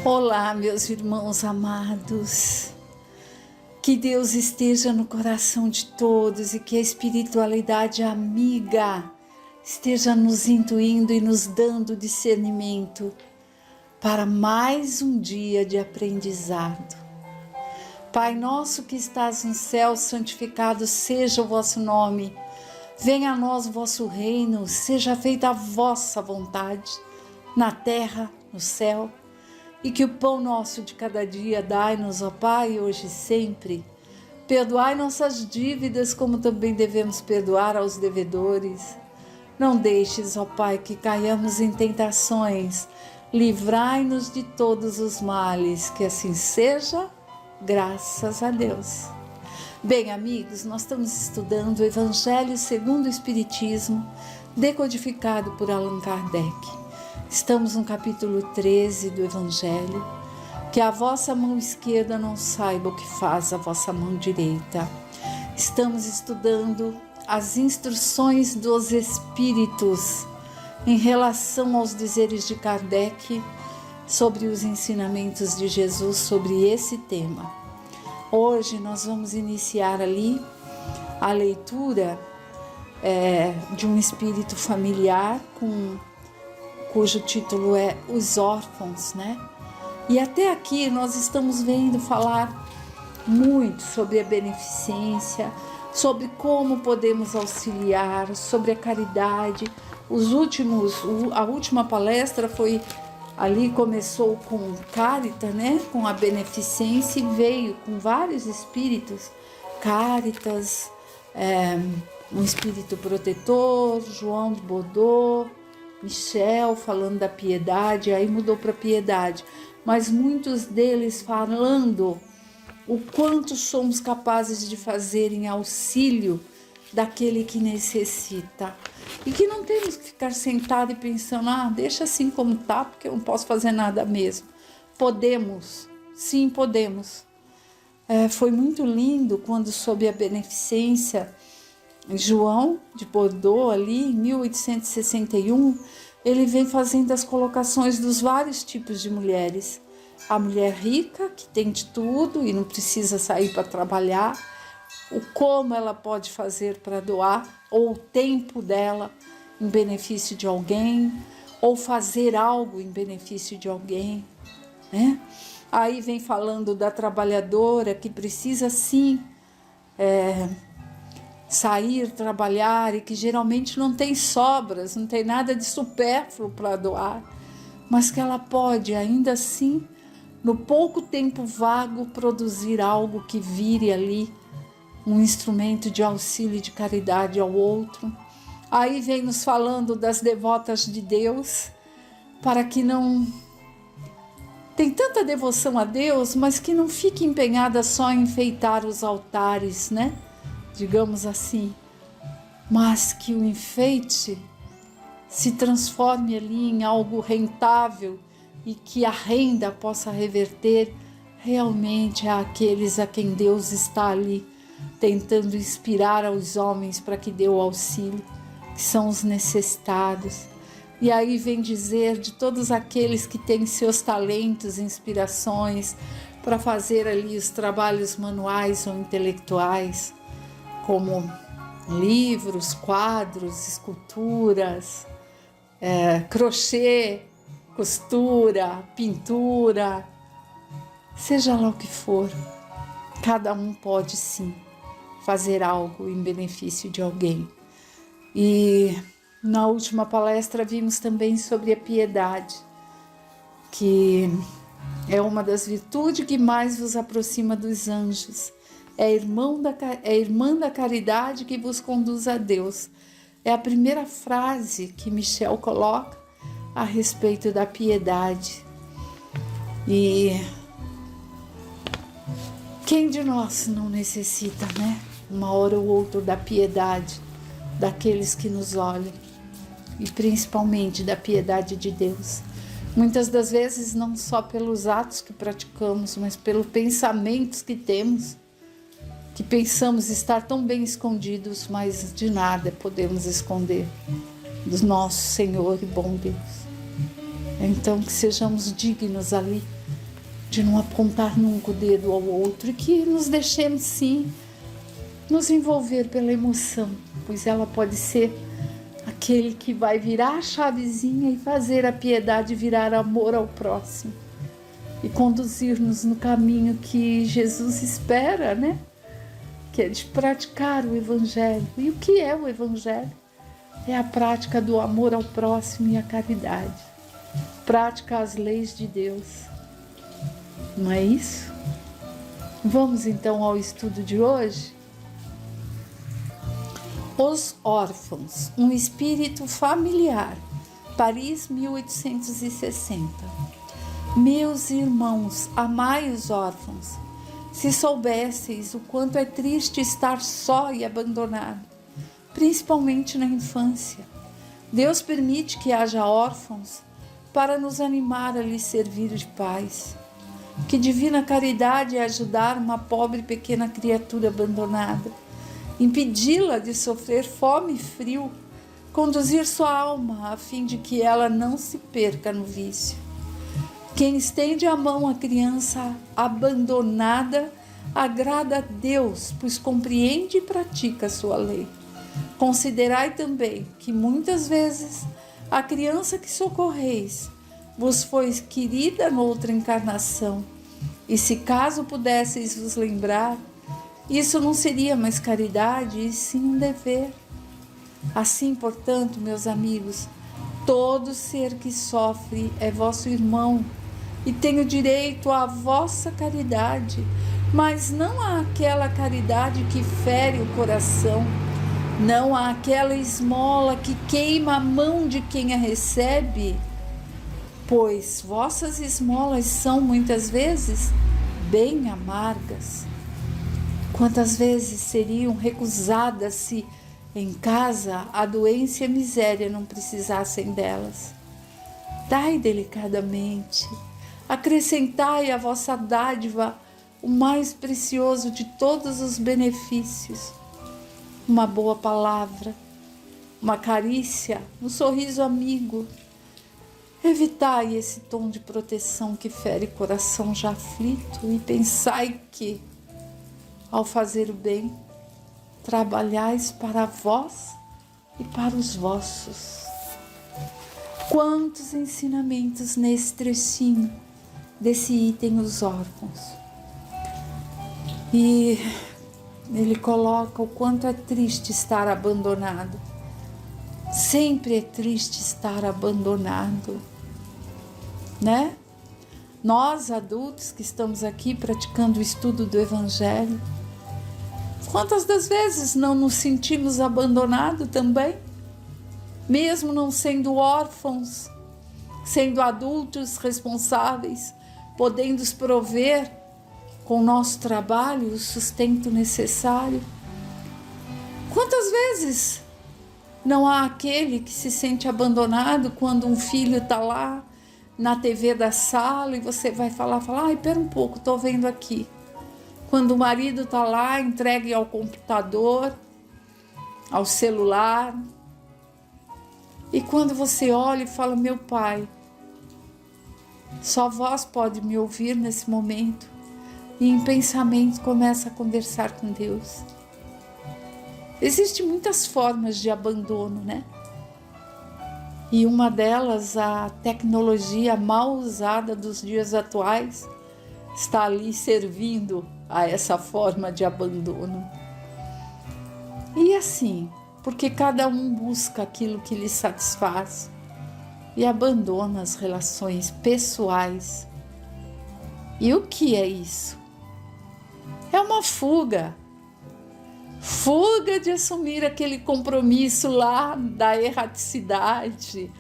Olá, meus irmãos amados, que Deus esteja no coração de todos e que a espiritualidade amiga esteja nos intuindo e nos dando discernimento para mais um dia de aprendizado. Pai nosso que estás no céu, santificado seja o vosso nome. Venha a nós o vosso reino, seja feita a vossa vontade, na terra, no céu. E que o pão nosso de cada dia dai-nos, ó Pai, hoje e sempre. Perdoai nossas dívidas, como também devemos perdoar aos devedores. Não deixes, ó Pai, que caiamos em tentações. Livrai-nos de todos os males, que assim seja, graças a Deus. Bem, amigos, nós estamos estudando o Evangelho segundo o Espiritismo, decodificado por Allan Kardec. Estamos no capítulo 13 do Evangelho, que a vossa mão esquerda não saiba o que faz a vossa mão direita. Estamos estudando as instruções dos Espíritos em relação aos dizeres de Kardec sobre os ensinamentos de Jesus sobre esse tema. Hoje nós vamos iniciar ali a leitura de um espírito familiar cujo título é Os Órfãos, né? E até aqui nós estamos vendo falar muito sobre a beneficência, sobre como podemos auxiliar, sobre a caridade. A última palestra foi ali, começou com Caritas, né? Com a beneficência e veio com vários espíritos, Caritas, um espírito protetor, João de Bordeaux, Michel falando da piedade, aí mudou para piedade, mas muitos deles falando o quanto somos capazes de fazer em auxílio daquele que necessita. E que não temos que ficar sentado e pensando, deixa assim como tá, porque eu não posso fazer nada mesmo. Podemos, sim, podemos. Foi muito lindo quando soube a beneficência João de Bordeaux, ali em 1861, ele vem fazendo as colocações dos vários tipos de mulheres. A mulher rica, que tem de tudo e não precisa sair para trabalhar, o como ela pode fazer para doar, ou o tempo dela em benefício de alguém, ou fazer algo em benefício de alguém, né? Aí vem falando da trabalhadora que precisa sim sair, trabalhar e que geralmente não tem sobras, não tem nada de supérfluo para doar, mas que ela pode ainda assim, no pouco tempo vago, produzir algo que vire ali um instrumento de auxílio e de caridade ao outro. Aí vem nos falando das devotas de Deus, para que não tem tanta devoção a Deus, mas que não fique empenhada só em enfeitar os altares, né? Digamos assim, mas que o enfeite se transforme ali em algo rentável e que a renda possa reverter realmente àqueles a quem Deus está ali tentando inspirar aos homens para que dê o auxílio, que são os necessitados. E aí vem dizer de todos aqueles que têm seus talentos, inspirações para fazer ali os trabalhos manuais ou intelectuais, como livros, quadros, esculturas, crochê, costura, pintura, seja lá o que for, cada um pode sim fazer algo em benefício de alguém. E na última palestra vimos também sobre a piedade, que é uma das virtudes que mais vos aproxima dos anjos. É irmã da caridade que vos conduz a Deus. É a primeira frase que Michel coloca a respeito da piedade. E quem de nós não necessita, né? Uma hora ou outra da piedade daqueles que nos olham. E principalmente da piedade de Deus. Muitas das vezes não só pelos atos que praticamos, mas pelos pensamentos que temos, que pensamos estar tão bem escondidos, mas de nada podemos esconder do nosso Senhor e bom Deus. Então que sejamos dignos ali de não apontar nunca o dedo ao outro, e que nos deixemos sim nos envolver pela emoção, pois ela pode ser aquele que vai virar a chavezinha e fazer a piedade virar amor ao próximo e conduzir-nos no caminho que Jesus espera, né? Que é de praticar o Evangelho. E o que é o Evangelho? É a prática do amor ao próximo e a caridade. Prática as leis de Deus. Não é isso? Vamos então ao estudo de hoje? Os órfãos, um espírito familiar. Paris, 1860. Meus irmãos, amai os órfãos. Se soubesseis o quanto é triste estar só e abandonado, principalmente na infância. Deus permite que haja órfãos para nos animar a lhes servir de pais. Que divina caridade é ajudar uma pobre pequena criatura abandonada, impedi-la de sofrer fome e frio, conduzir sua alma a fim de que ela não se perca no vício. Quem estende a mão à criança abandonada agrada a Deus, pois compreende e pratica a sua lei. Considerai também que muitas vezes a criança que socorreis vos foi querida noutra encarnação, e se caso pudesseis vos lembrar, isso não seria mais caridade, e sim um dever. Assim, portanto, meus amigos, todo ser que sofre é vosso irmão e tem o direito à vossa caridade, mas não àquela caridade que fere o coração, não àquela esmola que queima a mão de quem a recebe, pois vossas esmolas são muitas vezes bem amargas. Quantas vezes seriam recusadas se em casa a doença e a miséria não precisassem delas? Dai delicadamente, acrescentai à vossa dádiva o mais precioso de todos os benefícios: uma boa palavra, uma carícia, um sorriso amigo. Evitai esse tom de proteção que fere coração já aflito e pensai que, ao fazer o bem, trabalhais para vós e para os vossos. Quantos ensinamentos nesse trechinho desse item, os órfãos. E ele coloca o quanto é triste estar abandonado. Sempre é triste estar abandonado, né? Nós, adultos que estamos aqui praticando o estudo do Evangelho, quantas das vezes não nos sentimos abandonados também? Mesmo não sendo órfãos, sendo adultos responsáveis, podendo prover com o nosso trabalho o sustento necessário. Quantas vezes não há aquele que se sente abandonado quando um filho está lá na TV da sala e você vai falar, ai, pera um pouco, estou vendo aqui. Quando o marido está lá, entregue ao computador, ao celular. E quando você olha e fala, meu pai, só vós pode me ouvir nesse momento. E em pensamento começa a conversar com Deus. Existem muitas formas de abandono, né? E uma delas, a tecnologia mal usada dos dias atuais, está ali servindo a essa forma de abandono. E assim, porque cada um busca aquilo que lhe satisfaz e abandona as relações pessoais. E o que é isso? É uma fuga de assumir aquele compromisso lá da erraticidade.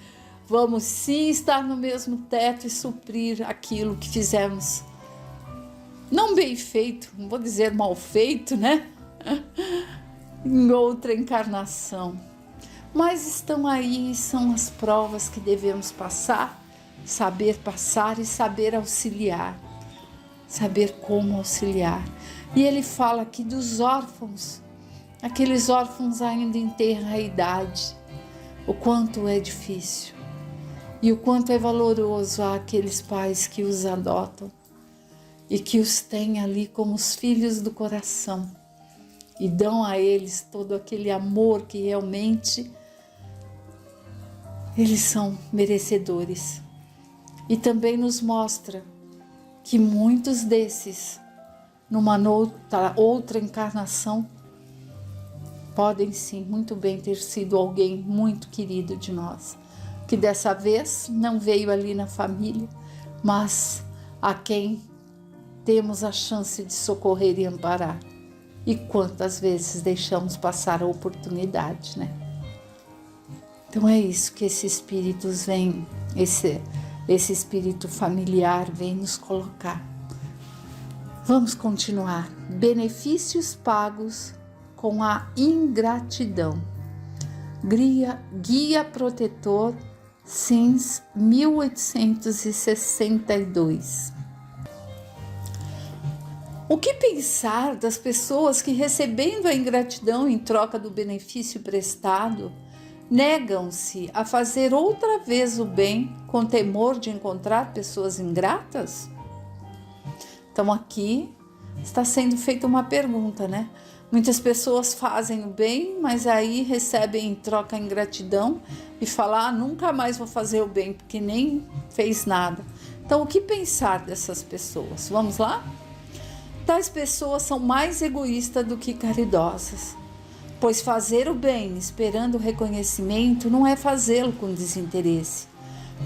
Vamos sim estar no mesmo teto e suprir aquilo que fizemos. Não bem feito, não vou dizer mal feito, né? Em outra encarnação. Mas estão aí, são as provas que devemos passar e saber auxiliar. Saber como auxiliar. E ele fala aqui dos órfãos, aqueles órfãos ainda em tenra idade, o quanto é difícil e o quanto é valoroso aqueles pais que os adotam. e que os tem ali como os filhos do coração e dão a eles todo aquele amor que realmente eles são merecedores. E também nos mostra que muitos desses, numa outra encarnação, podem sim muito bem ter sido alguém muito querido de nós, que dessa vez não veio ali na família, mas a quem temos a chance de socorrer e amparar. E quantas vezes deixamos passar a oportunidade, né? Então é isso que esses espíritos vêm, esse espírito familiar vem nos colocar. Vamos continuar. Benefícios pagos com a ingratidão. Guia Protetor, SINS 1862. O que pensar das pessoas que, recebendo a ingratidão em troca do benefício prestado, negam-se a fazer outra vez o bem com temor de encontrar pessoas ingratas? Então aqui está sendo feita uma pergunta, né? Muitas pessoas fazem o bem, mas aí recebem em troca a ingratidão e falam, nunca mais vou fazer o bem, porque nem fez nada. Então o que pensar dessas pessoas? Vamos lá? Tais pessoas são mais egoístas do que caridosas, pois fazer o bem esperando reconhecimento não é fazê-lo com desinteresse.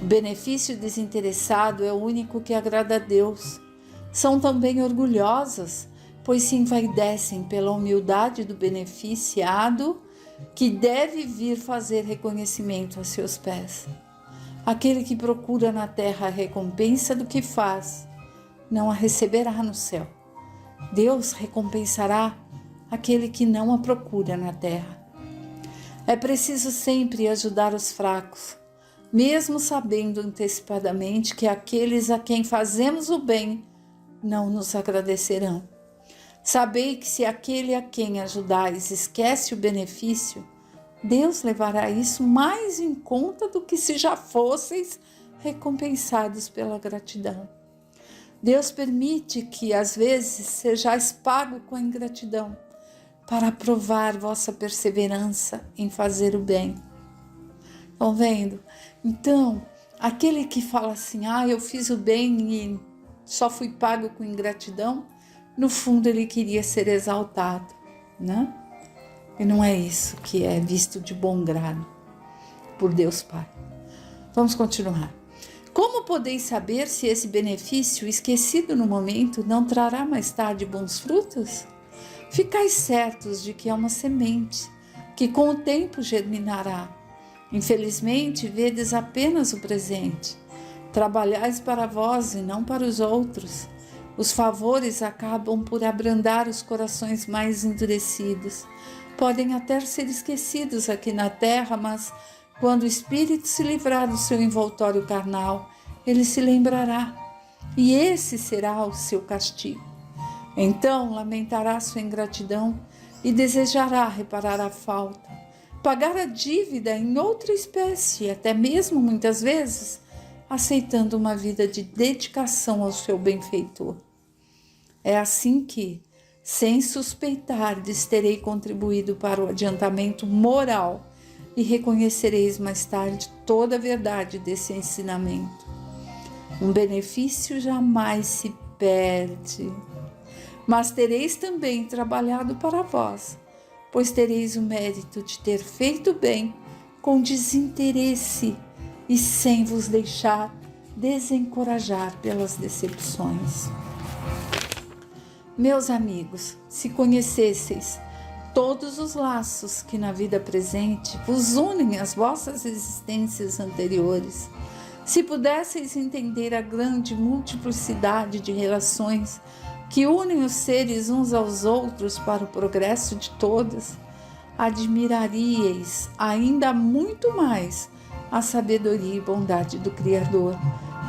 O benefício desinteressado é o único que agrada a Deus. São também orgulhosas, pois se envaidecem pela humildade do beneficiado que deve vir fazer reconhecimento a seus pés. Aquele que procura na terra a recompensa do que faz, não a receberá no céu. Deus recompensará aquele que não a procura na terra. É preciso sempre ajudar os fracos, mesmo sabendo antecipadamente que aqueles a quem fazemos o bem não nos agradecerão. Sabei que se aquele a quem ajudais esquece o benefício, Deus levará isso mais em conta do que se já fosseis recompensados pela gratidão. Deus permite que, às vezes, sejais pago com a ingratidão, para provar vossa perseverança em fazer o bem. Estão vendo? Então, aquele que fala assim, eu fiz o bem e só fui pago com ingratidão, no fundo ele queria ser exaltado, né? E não é isso que é visto de bom grado por Deus Pai. Vamos continuar. Como podeis saber se esse benefício, esquecido no momento, não trará mais tarde bons frutos? Ficais certos de que é uma semente, que com o tempo germinará. Infelizmente, vedes apenas o presente. Trabalhais para vós e não para os outros. Os favores acabam por abrandar os corações mais endurecidos. Podem até ser esquecidos aqui na terra, mas quando o espírito se livrar do seu envoltório carnal, ele se lembrará, e esse será o seu castigo. Então lamentará sua ingratidão e desejará reparar a falta, pagar a dívida em outra espécie, até mesmo muitas vezes aceitando uma vida de dedicação ao seu benfeitor. É assim que, sem suspeitardes, terei contribuído para o adiantamento moral e reconhecereis mais tarde toda a verdade desse ensinamento. Um benefício jamais se perde, mas tereis também trabalhado para vós, pois tereis o mérito de ter feito bem com desinteresse e sem vos deixar desencorajar pelas decepções. Meus amigos, se conhecesseis todos os laços que na vida presente vos unem às vossas existências anteriores, se pudesseis entender a grande multiplicidade de relações que unem os seres uns aos outros para o progresso de todos, admiraríeis ainda muito mais a sabedoria e bondade do Criador,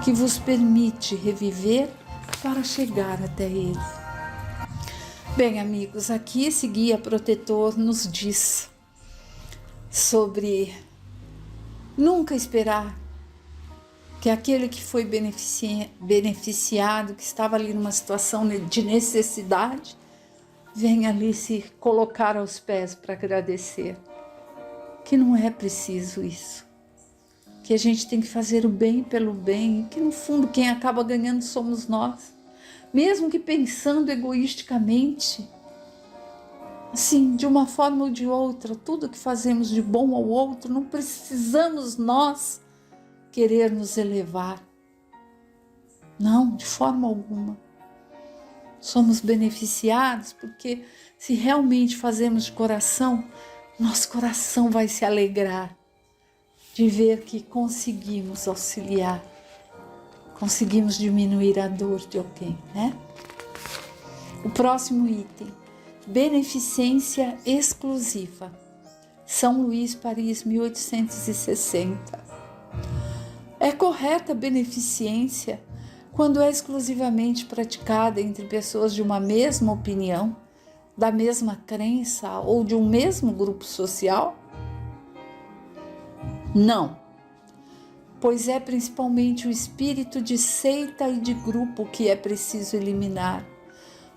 que vos permite reviver para chegar até Ele. Bem, amigos, aqui esse guia protetor nos diz sobre nunca esperar que aquele que foi beneficiado, que estava ali numa situação de necessidade, venha ali se colocar aos pés para agradecer. Que não é preciso isso. Que a gente tem que fazer o bem pelo bem, que no fundo quem acaba ganhando somos nós. Mesmo que pensando egoisticamente, assim, de uma forma ou de outra, tudo que fazemos de bom ao outro, não precisamos nós querer nos elevar. Não, de forma alguma. Somos beneficiados porque se realmente fazemos de coração, nosso coração vai se alegrar de ver que conseguimos auxiliar, conseguimos diminuir a dor de alguém, né? O próximo item, beneficência exclusiva. São Luís, Paris, 1860. É correta a beneficência quando é exclusivamente praticada entre pessoas de uma mesma opinião, da mesma crença ou de um mesmo grupo social? Não, pois é principalmente o espírito de seita e de grupo que é preciso eliminar,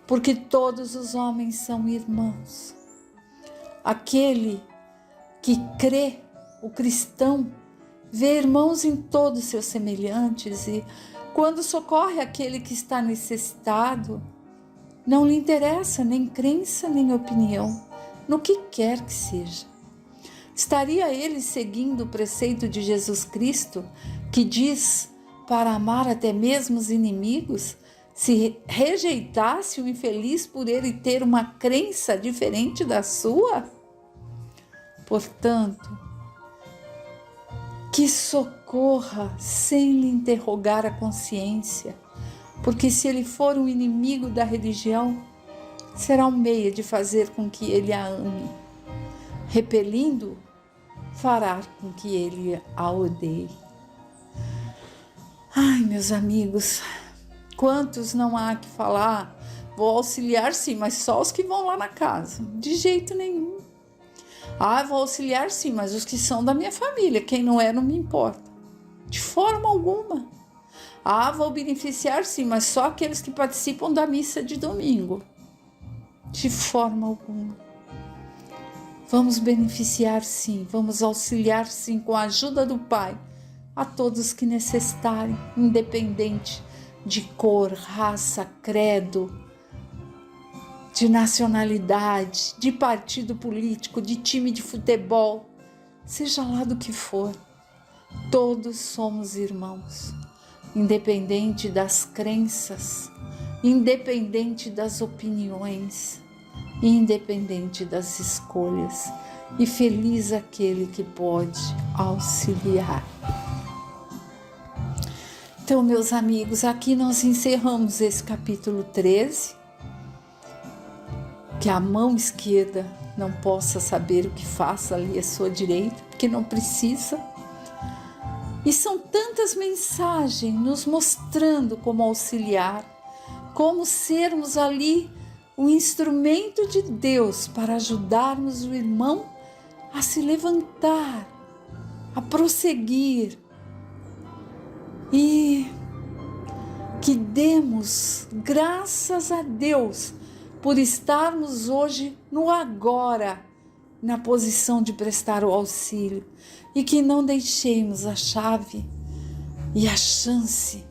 porque todos os homens são irmãos. Aquele que crê, o cristão, vê irmãos em todos seus semelhantes e, quando socorre aquele que está necessitado, não lhe interessa nem crença nem opinião, no que quer que seja. Estaria ele seguindo o preceito de Jesus Cristo, que diz para amar até mesmo os inimigos, se rejeitasse o infeliz por ele ter uma crença diferente da sua? Portanto, que socorra sem lhe interrogar a consciência, porque se ele for um inimigo da religião, será um meio de fazer com que ele a ame. Repelindo, fará com que ele a odeie. Ai, meus amigos, quantos não há que falar? Vou auxiliar sim, mas só os que vão lá na casa. De jeito nenhum. Vou auxiliar sim, mas os que são da minha família. Quem não é, não me importa. De forma alguma. Vou beneficiar sim, mas só aqueles que participam da missa de domingo. De forma alguma. Vamos beneficiar sim, vamos auxiliar sim com a ajuda do Pai a todos que necessitarem, independente de cor, raça, credo, de nacionalidade, de partido político, de time de futebol, seja lá do que for. Todos somos irmãos, independente das crenças, independente das opiniões, independente das escolhas, e feliz aquele que pode auxiliar. Então, meus amigos, aqui nós encerramos esse capítulo 13, que a mão esquerda não possa saber o que faça ali a sua direita, porque não precisa. E são tantas mensagens nos mostrando como auxiliar, como sermos ali o instrumento de Deus para ajudarmos o irmão a se levantar, a prosseguir, e que demos graças a Deus por estarmos hoje no agora, na posição de prestar o auxílio, e que não deixemos a chave e a chance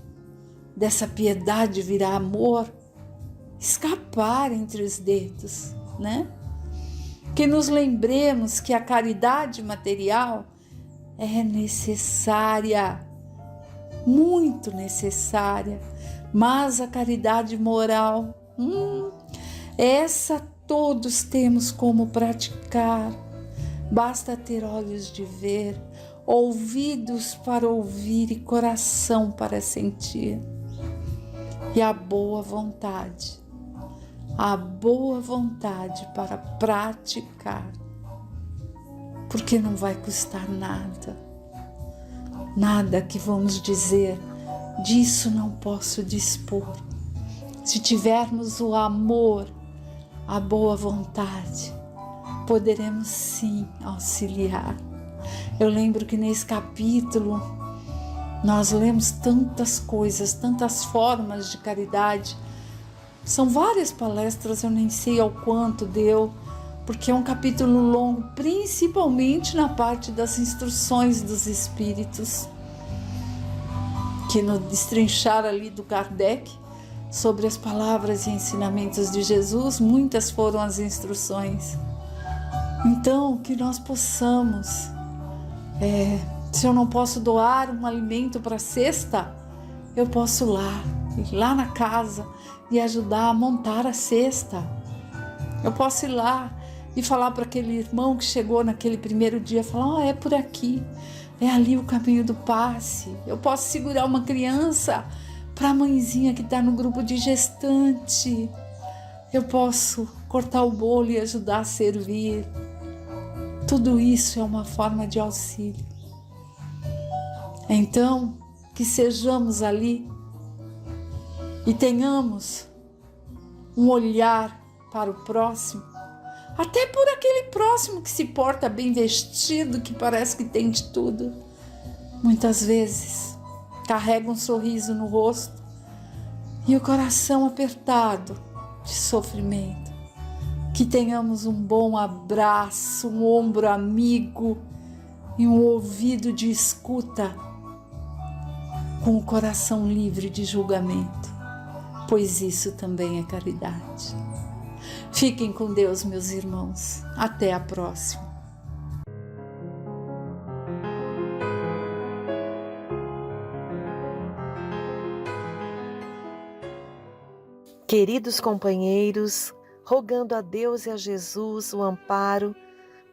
dessa piedade virar amor escapar entre os dedos, né? Que nos lembremos que a caridade material é necessária, muito necessária, mas a caridade moral, essa todos temos como praticar. Basta ter olhos de ver, ouvidos para ouvir e coração para sentir. E a boa vontade para praticar, porque não vai custar nada que vamos dizer, disso não posso dispor. Se tivermos o amor, a boa vontade, poderemos sim auxiliar. Eu lembro que nesse capítulo Nós lemos tantas coisas, tantas formas de caridade. São várias palestras, eu nem sei ao quanto deu, porque é um capítulo longo, principalmente na parte das instruções dos Espíritos, que no destrinchar ali do Kardec, sobre as palavras e ensinamentos de Jesus, muitas foram as instruções. Então, que nós possamos, se eu não posso doar um alimento para a cesta, eu posso ir lá na casa e ajudar a montar a cesta. Eu posso ir lá e falar para aquele irmão que chegou naquele primeiro dia, falar, é por aqui, é ali o caminho do passe. Eu posso segurar uma criança para a mãezinha que está no grupo de gestante. Eu posso cortar o bolo e ajudar a servir. Tudo isso é uma forma de auxílio. Então, que sejamos ali e tenhamos um olhar para o próximo, até por aquele próximo que se porta bem vestido, que parece que tem de tudo. Muitas vezes carrega um sorriso no rosto e o coração apertado de sofrimento. Que tenhamos um bom abraço, um ombro amigo e um ouvido de escuta, com o coração livre de julgamento, pois isso também é caridade. Fiquem com Deus, meus irmãos. Até a próxima. Queridos companheiros, rogando a Deus e a Jesus o amparo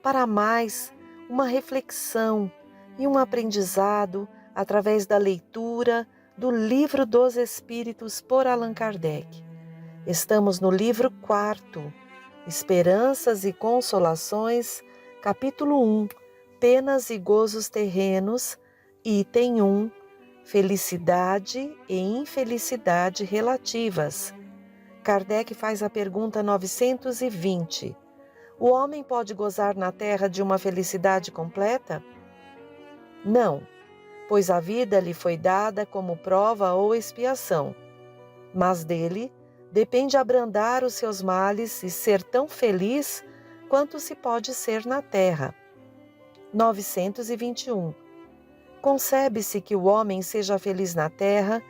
para mais uma reflexão e um aprendizado através da leitura do Livro dos Espíritos por Allan Kardec. Estamos no livro 4, Esperanças e Consolações, capítulo 1, Penas e Gozos Terrenos, item 1, Felicidade e Infelicidade Relativas. Kardec faz a pergunta 920. O homem pode gozar na terra de uma felicidade completa? Não, pois a vida lhe foi dada como prova ou expiação, mas dele depende abrandar os seus males e ser tão feliz quanto se pode ser na terra. 921. Concebe-se que o homem seja feliz na terra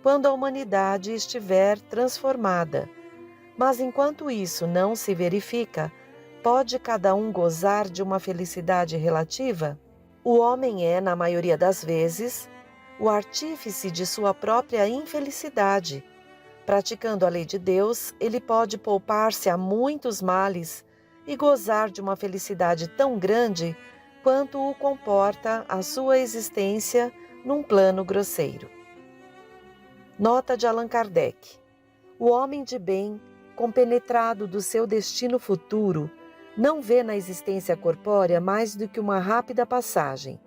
quando a humanidade estiver transformada. Mas enquanto isso não se verifica, pode cada um gozar de uma felicidade relativa? O homem é, na maioria das vezes, o artífice de sua própria infelicidade. Praticando a lei de Deus, ele pode poupar-se a muitos males e gozar de uma felicidade tão grande quanto o comporta a sua existência num plano grosseiro. Nota de Allan Kardec. O homem de bem, compenetrado do seu destino futuro, não vê na existência corpórea mais do que uma rápida passagem.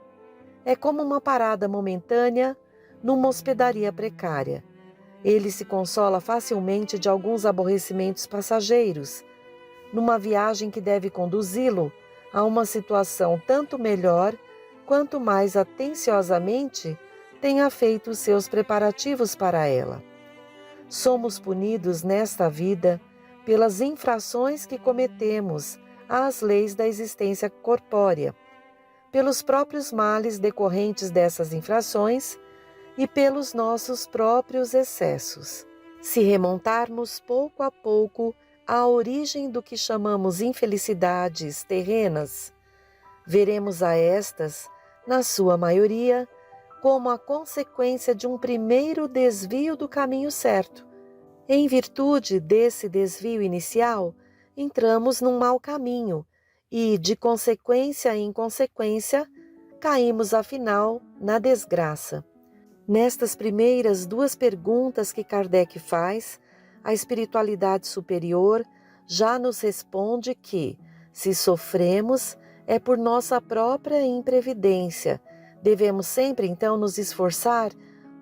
É como uma parada momentânea numa hospedaria precária. Ele se consola facilmente de alguns aborrecimentos passageiros, numa viagem que deve conduzi-lo a uma situação tanto melhor quanto mais atenciosamente tenha feito os seus preparativos para ela. Somos punidos nesta vida pelas infrações que cometemos às leis da existência corpórea, pelos próprios males decorrentes dessas infrações e pelos nossos próprios excessos. Se remontarmos pouco a pouco à origem do que chamamos infelicidades terrenas, veremos a estas, na sua maioria, como a consequência de um primeiro desvio do caminho certo. Em virtude desse desvio inicial, entramos num mau caminho e, de consequência em consequência, caímos afinal na desgraça. Nestas primeiras duas perguntas que Kardec faz, a espiritualidade superior já nos responde que, se sofremos, é por nossa própria imprevidência. Devemos sempre, então, nos esforçar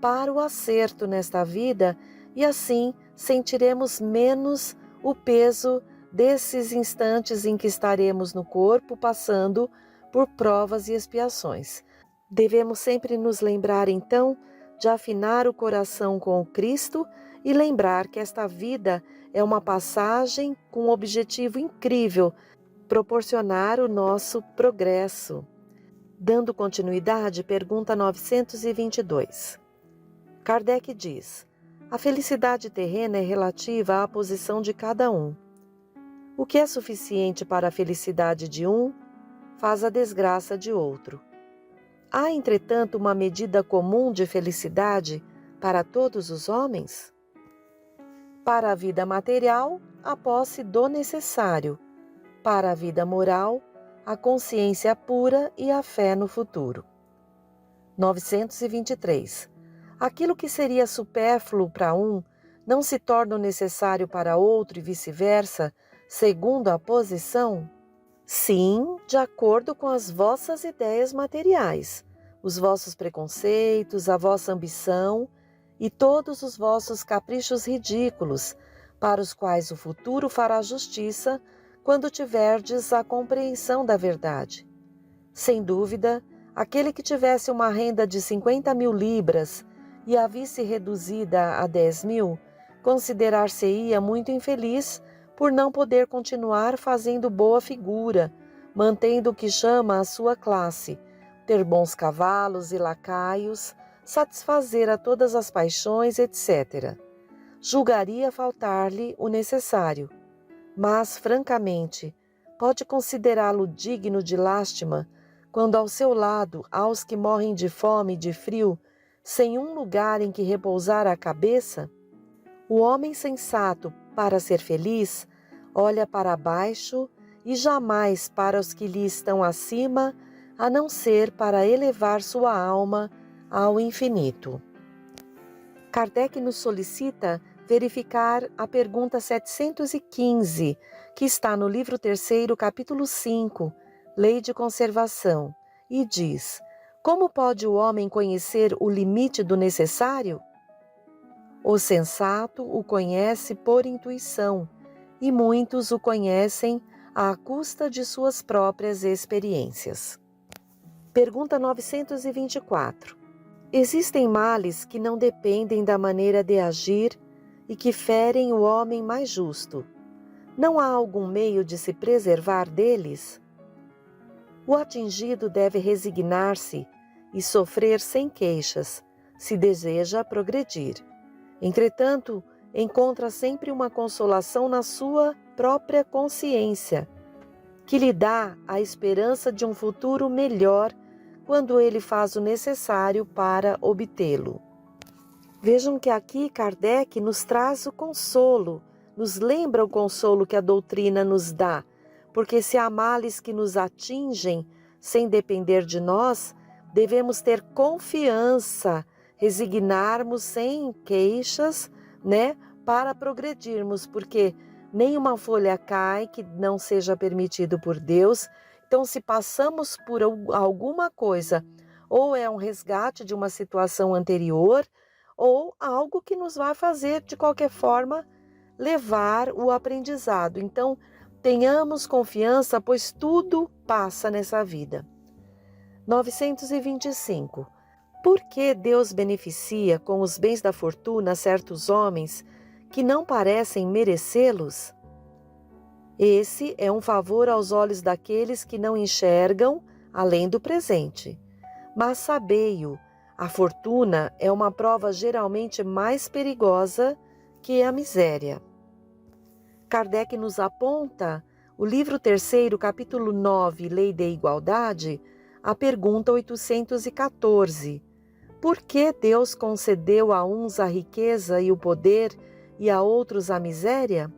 para o acerto nesta vida e, assim, sentiremos menos o peso desses instantes em que estaremos no corpo passando por provas e expiações. Devemos sempre nos lembrar, então, de afinar o coração com o Cristo e lembrar que esta vida é uma passagem com um objetivo incrível, proporcionar o nosso progresso. Dando continuidade, pergunta 922. Kardec diz: a felicidade terrena é relativa à posição de cada um. O que é suficiente para a felicidade de um, faz a desgraça de outro. Há, entretanto, uma medida comum de felicidade para todos os homens? Para a vida material, a posse do necessário. Para a vida moral, a consciência pura e a fé no futuro. 923. Aquilo que seria supérfluo para um, não se torna necessário para outro e vice-versa, segundo a posição? Sim, de acordo com as vossas ideias materiais, os vossos preconceitos, a vossa ambição e todos os vossos caprichos ridículos, para os quais o futuro fará justiça quando tiverdes a compreensão da verdade. Sem dúvida, aquele que tivesse uma renda de 50.000 libras e a visse reduzida a 10.000, considerar-se-ia muito infeliz por não poder continuar fazendo boa figura, mantendo o que chama a sua classe, ter bons cavalos e lacaios, satisfazer a todas as paixões, etc. Julgaria faltar-lhe o necessário, mas, francamente, pode considerá-lo digno de lástima quando ao seu lado há os que morrem de fome e de frio, sem um lugar em que repousar a cabeça? O homem sensato, para ser feliz, olha para baixo e jamais para os que lhe estão acima, a não ser para elevar sua alma ao infinito. Kardec nos solicita verificar a pergunta 715, que está no livro 3º, capítulo 5, Lei de Conservação, e diz: como pode o homem conhecer o limite do necessário? O sensato o conhece por intuição, e muitos o conhecem à custa de suas próprias experiências. Pergunta 924. Existem males que não dependem da maneira de agir e que ferem o homem mais justo. Não há algum meio de se preservar deles? O atingido deve resignar-se e sofrer sem queixas, se deseja progredir. Entretanto, encontra sempre uma consolação na sua própria consciência, que lhe dá a esperança de um futuro melhor quando ele faz o necessário para obtê-lo. Vejam que aqui Kardec nos traz o consolo, nos lembra o consolo que a doutrina nos dá, porque se há males que nos atingem sem depender de nós, devemos ter confiança, resignarmos sem queixas, para progredirmos, porque nenhuma folha cai que não seja permitido por Deus. Então, se passamos por alguma coisa, ou é um resgate de uma situação anterior, ou algo que nos vai fazer, de qualquer forma, levar o aprendizado. Então, tenhamos confiança, pois tudo passa nessa vida. 925. Por que Deus beneficia com os bens da fortuna certos homens que não parecem merecê-los? Esse é um favor aos olhos daqueles que não enxergam além do presente. Mas sabei-o, a fortuna é uma prova geralmente mais perigosa que a miséria. Kardec nos aponta, o livro 3º, capítulo 9, Lei de Igualdade, a pergunta 814. Por que Deus concedeu a uns a riqueza e o poder e a outros a miséria?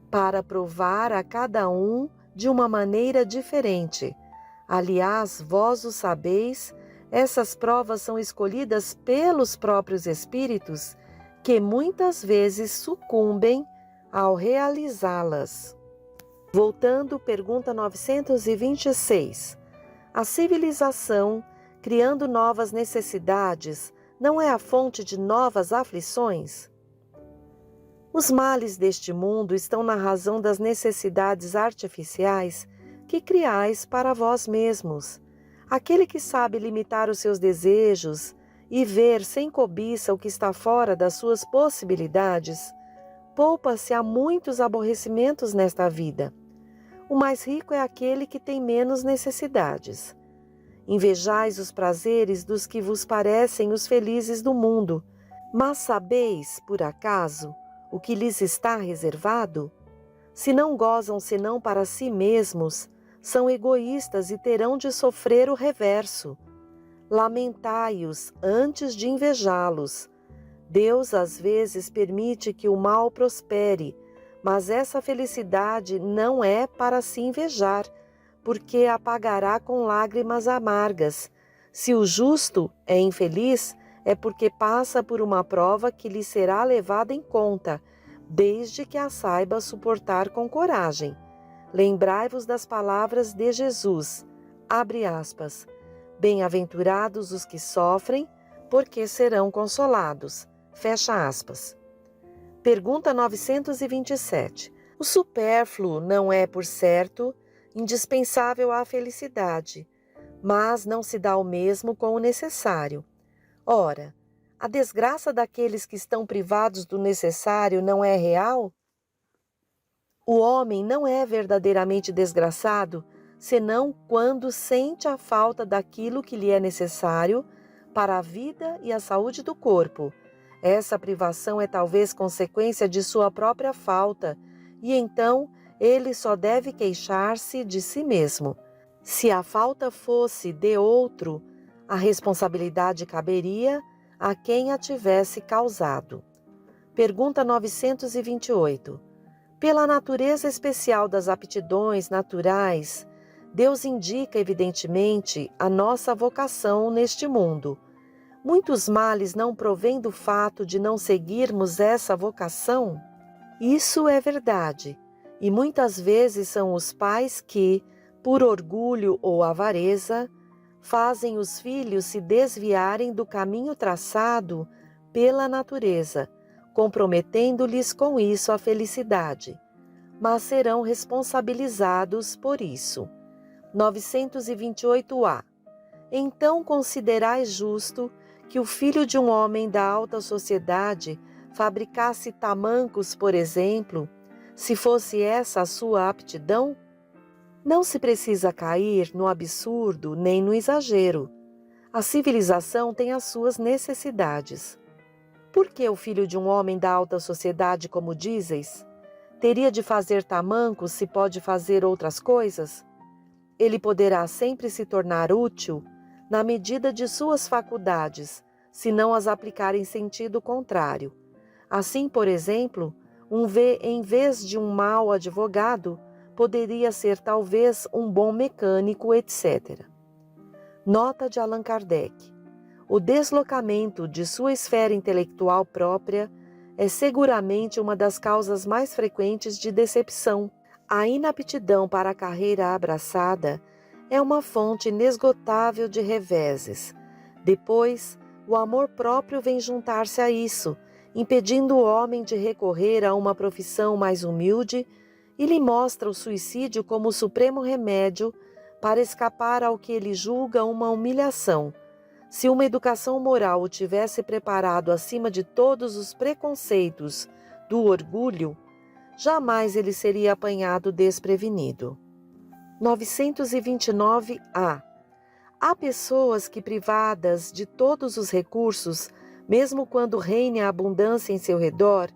Para provar a cada um de uma maneira diferente. Aliás, vós o sabeis, essas provas são escolhidas pelos próprios espíritos, que muitas vezes sucumbem ao realizá-las. Voltando, pergunta 926. A civilização, criando novas necessidades, não é a fonte de novas aflições? Os males deste mundo estão na razão das necessidades artificiais que criais para vós mesmos. Aquele que sabe limitar os seus desejos e ver sem cobiça o que está fora das suas possibilidades, poupa-se a muitos aborrecimentos nesta vida. O mais rico é aquele que tem menos necessidades. Invejais os prazeres dos que vos parecem os felizes do mundo, mas sabeis, por acaso, o que lhes está reservado? Se não gozam senão para si mesmos, são egoístas e terão de sofrer o reverso. Lamentai-os antes de invejá-los. Deus às vezes permite que o mal prospere, mas essa felicidade não é para se invejar, porque a pagará com lágrimas amargas. Se o justo é infeliz, é porque passa por uma prova que lhe será levada em conta, desde que a saiba suportar com coragem. Lembrai-vos das palavras de Jesus, abre aspas, bem-aventurados os que sofrem, porque serão consolados, fecha aspas. Pergunta 927. O supérfluo não é, por certo, indispensável à felicidade, mas não se dá o mesmo com o necessário. Ora, a desgraça daqueles que estão privados do necessário não é real? O homem não é verdadeiramente desgraçado, senão quando sente a falta daquilo que lhe é necessário para a vida e a saúde do corpo. Essa privação é talvez consequência de sua própria falta, e então ele só deve queixar-se de si mesmo. Se a falta fosse de outro, a responsabilidade caberia a quem a tivesse causado. Pergunta 928. Pela natureza especial das aptidões naturais, Deus indica evidentemente a nossa vocação neste mundo. Muitos males não provêm do fato de não seguirmos essa vocação? Isso é verdade, e muitas vezes são os pais que, por orgulho ou avareza, fazem os filhos se desviarem do caminho traçado pela natureza, comprometendo-lhes com isso a felicidade, mas serão responsabilizados por isso. 928a. Então considerais justo que o filho de um homem da alta sociedade fabricasse tamancos, por exemplo, se fosse essa a sua aptidão? Não se precisa cair no absurdo nem no exagero. A civilização tem as suas necessidades. Por que o filho de um homem da alta sociedade, como dizes, teria de fazer tamancos se pode fazer outras coisas? Ele poderá sempre se tornar útil na medida de suas faculdades, se não as aplicar em sentido contrário. Assim, por exemplo, em vez de um mau advogado, poderia ser talvez um bom mecânico, etc. Nota de Allan Kardec. O deslocamento de sua esfera intelectual própria é seguramente uma das causas mais frequentes de decepção. A inaptidão para a carreira abraçada é uma fonte inesgotável de reveses. Depois, o amor próprio vem juntar-se a isso, impedindo o homem de recorrer a uma profissão mais humilde e lhe mostra o suicídio como o supremo remédio para escapar ao que ele julga uma humilhação. Se uma educação moral o tivesse preparado acima de todos os preconceitos do orgulho, jamais ele seria apanhado desprevenido. 929a. Há pessoas que, privadas de todos os recursos, mesmo quando reine a abundância em seu redor,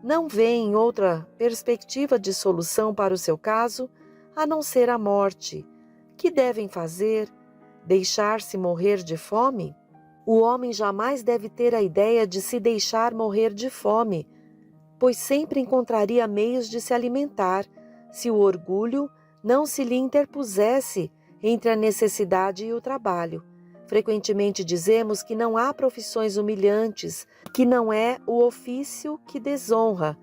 não veem outra perspectiva de solução para o seu caso, a não ser a morte. Que devem fazer? Deixar-se morrer de fome? O homem jamais deve ter a ideia de se deixar morrer de fome, pois sempre encontraria meios de se alimentar, se o orgulho não se lhe interpusesse entre a necessidade e o trabalho. Frequentemente dizemos que não há profissões humilhantes, que não é o ofício que desonra,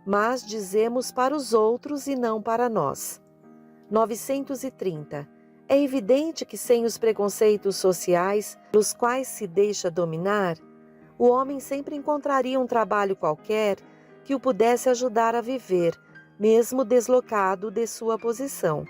mas dizemos para os outros e não para nós. 930. É evidente que sem os preconceitos sociais, pelos quais se deixa dominar, o homem sempre encontraria um trabalho qualquer que o pudesse ajudar a viver, mesmo deslocado de sua posição.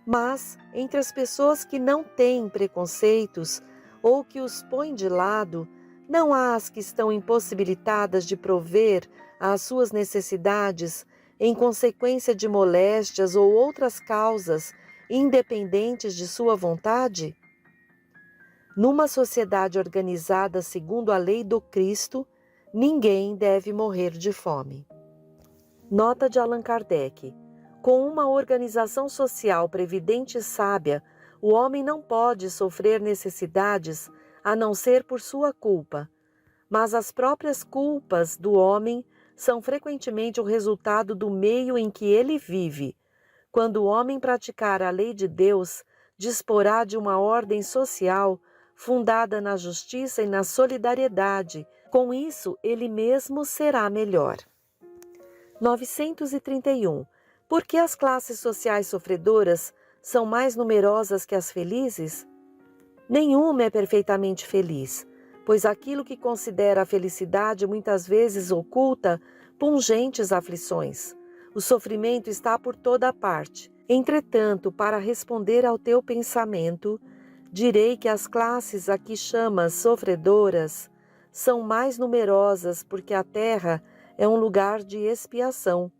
Mas, entre as pessoas que não têm preconceitos ou que os põem de lado, não há as que estão impossibilitadas de prover às suas necessidades em consequência de moléstias ou outras causas independentes de sua vontade? Numa sociedade organizada segundo a lei do Cristo, ninguém deve morrer de fome. Nota de Allan Kardec. Com uma organização social previdente e sábia, o homem não pode sofrer necessidades a não ser por sua culpa, mas as próprias culpas do homem são frequentemente o resultado do meio em que ele vive. Quando o homem praticar a lei de Deus, disporá de uma ordem social fundada na justiça e na solidariedade. Com isso, ele mesmo será melhor. 931. Por que as classes sociais sofredoras são mais numerosas que as felizes? Nenhuma é perfeitamente feliz, pois aquilo que considera a felicidade muitas vezes oculta pungentes aflições. O sofrimento está por toda parte. Entretanto, para responder ao teu pensamento, direi que as classes a que chamas sofredoras são mais numerosas porque a terra é um lugar de expiação.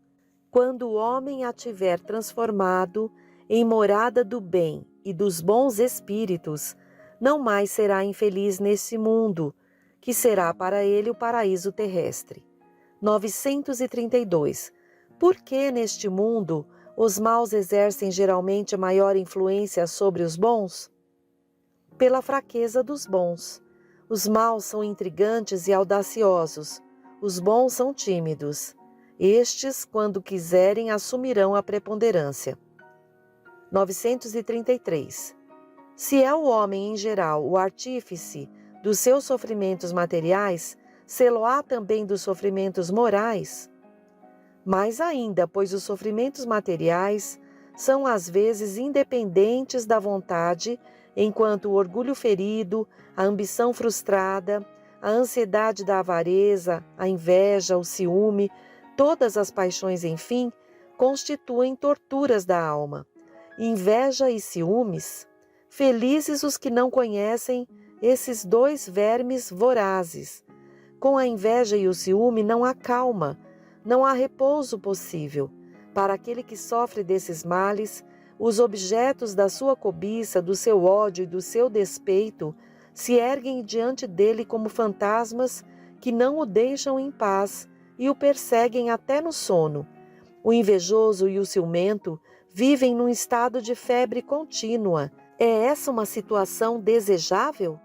Quando o homem a tiver transformado em morada do bem e dos bons espíritos, não mais será infeliz nesse mundo, que será para ele o paraíso terrestre. 932. Por que neste mundo os maus exercem geralmente maior influência sobre os bons? Pela fraqueza dos bons. Os maus são intrigantes e audaciosos, os bons são tímidos. Estes, quando quiserem, assumirão a preponderância. 933. Se é o homem em geral o artífice dos seus sofrimentos materiais, sê-lo-á também dos sofrimentos morais? Mais ainda, pois os sofrimentos materiais são às vezes independentes da vontade, enquanto o orgulho ferido, a ambição frustrada, a ansiedade da avareza, a inveja, o ciúme, todas as paixões, enfim, constituem torturas da alma. Inveja e ciúmes, felizes os que não conhecem esses dois vermes vorazes. Com a inveja e o ciúme não há calma, não há repouso possível. Para aquele que sofre desses males, os objetos da sua cobiça, do seu ódio e do seu despeito se erguem diante dele como fantasmas que não o deixam em paz e o perseguem até no sono. O invejoso e o ciumento vivem num estado de febre contínua. É essa uma situação desejável?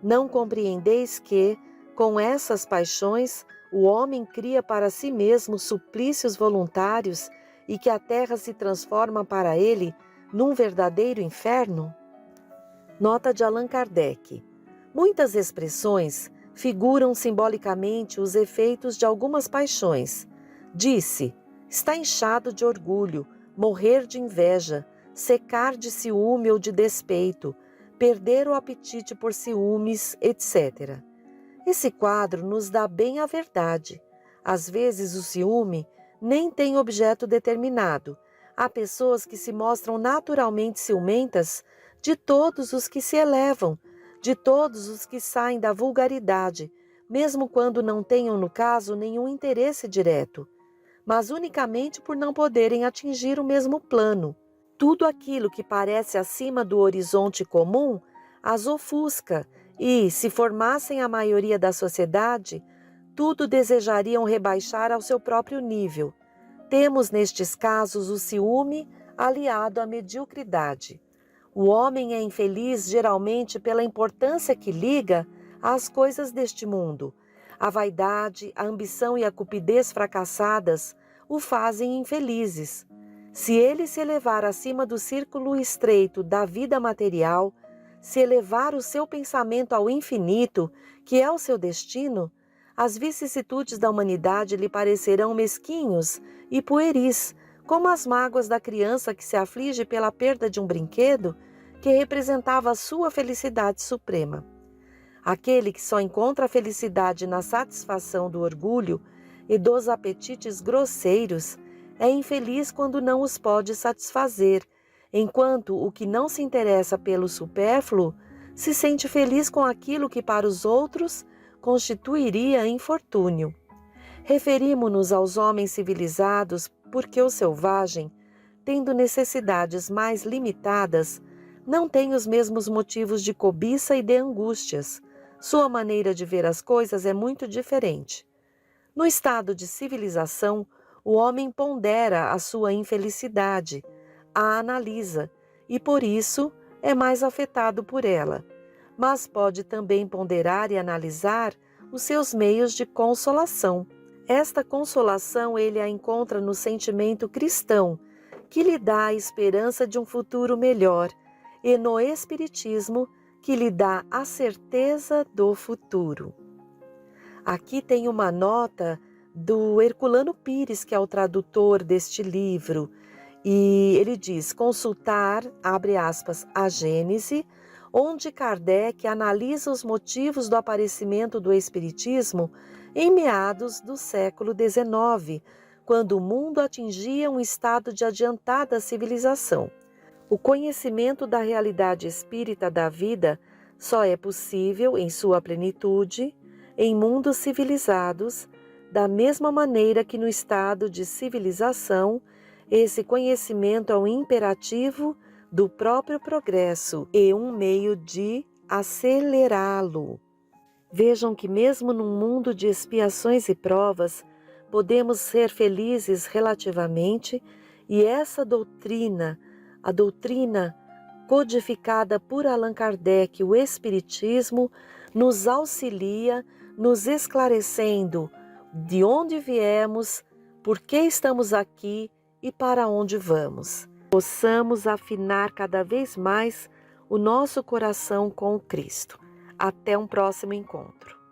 Não compreendeis que, com essas paixões, o homem cria para si mesmo suplícios voluntários e que a terra se transforma para ele num verdadeiro inferno? Nota de Allan Kardec. Muitas expressões figuram simbolicamente os efeitos de algumas paixões. Disse: está inchado de orgulho, morrer de inveja, secar de ciúme ou de despeito, perder o apetite por ciúmes, etc. Esse quadro nos dá bem a verdade. Às vezes o ciúme nem tem objeto determinado. Há pessoas que se mostram naturalmente ciumentas de todos os que se elevam, de todos os que saem da vulgaridade, mesmo quando não tenham, no caso, nenhum interesse direto, mas unicamente por não poderem atingir o mesmo plano. Tudo aquilo que parece acima do horizonte comum as ofusca e, se formassem a maioria da sociedade, tudo desejariam rebaixar ao seu próprio nível. Temos nestes casos o ciúme aliado à mediocridade. O homem é infeliz geralmente pela importância que liga às coisas deste mundo. A vaidade, a ambição e a cupidez fracassadas o fazem infelizes. Se ele se elevar acima do círculo estreito da vida material, se elevar o seu pensamento ao infinito, que é o seu destino, as vicissitudes da humanidade lhe parecerão mesquinhos e pueris, como as mágoas da criança que se aflige pela perda de um brinquedo que representava a sua felicidade suprema. Aquele que só encontra a felicidade na satisfação do orgulho e dos apetites grosseiros é infeliz quando não os pode satisfazer, enquanto o que não se interessa pelo supérfluo se sente feliz com aquilo que para os outros constituiria infortúnio. Referimo-nos aos homens civilizados porque o selvagem, tendo necessidades mais limitadas, não tem os mesmos motivos de cobiça e de angústias. Sua maneira de ver as coisas é muito diferente. No estado de civilização, o homem pondera a sua infelicidade, a analisa e, por isso, é mais afetado por ela. Mas pode também ponderar e analisar os seus meios de consolação. Esta consolação ele a encontra no sentimento cristão, que lhe dá a esperança de um futuro melhor, e no Espiritismo, que lhe dá a certeza do futuro. Aqui tem uma nota do Herculano Pires, que é o tradutor deste livro, e ele diz: consultar, abre aspas, a Gênese, onde Kardec analisa os motivos do aparecimento do Espiritismo em meados do século XIX, quando o mundo atingia um estado de adiantada civilização. O conhecimento da realidade espírita da vida só é possível, em sua plenitude, em mundos civilizados, da mesma maneira que no estado de civilização, esse conhecimento é um imperativo do próprio progresso e um meio de acelerá-lo. Vejam que mesmo num mundo de expiações e provas, podemos ser felizes relativamente, e essa doutrina, a doutrina codificada por Allan Kardec, o Espiritismo, nos auxilia, nos esclarecendo de onde viemos, por que estamos aqui e para onde vamos. Possamos afinar cada vez mais o nosso coração com o Cristo. Até um próximo encontro.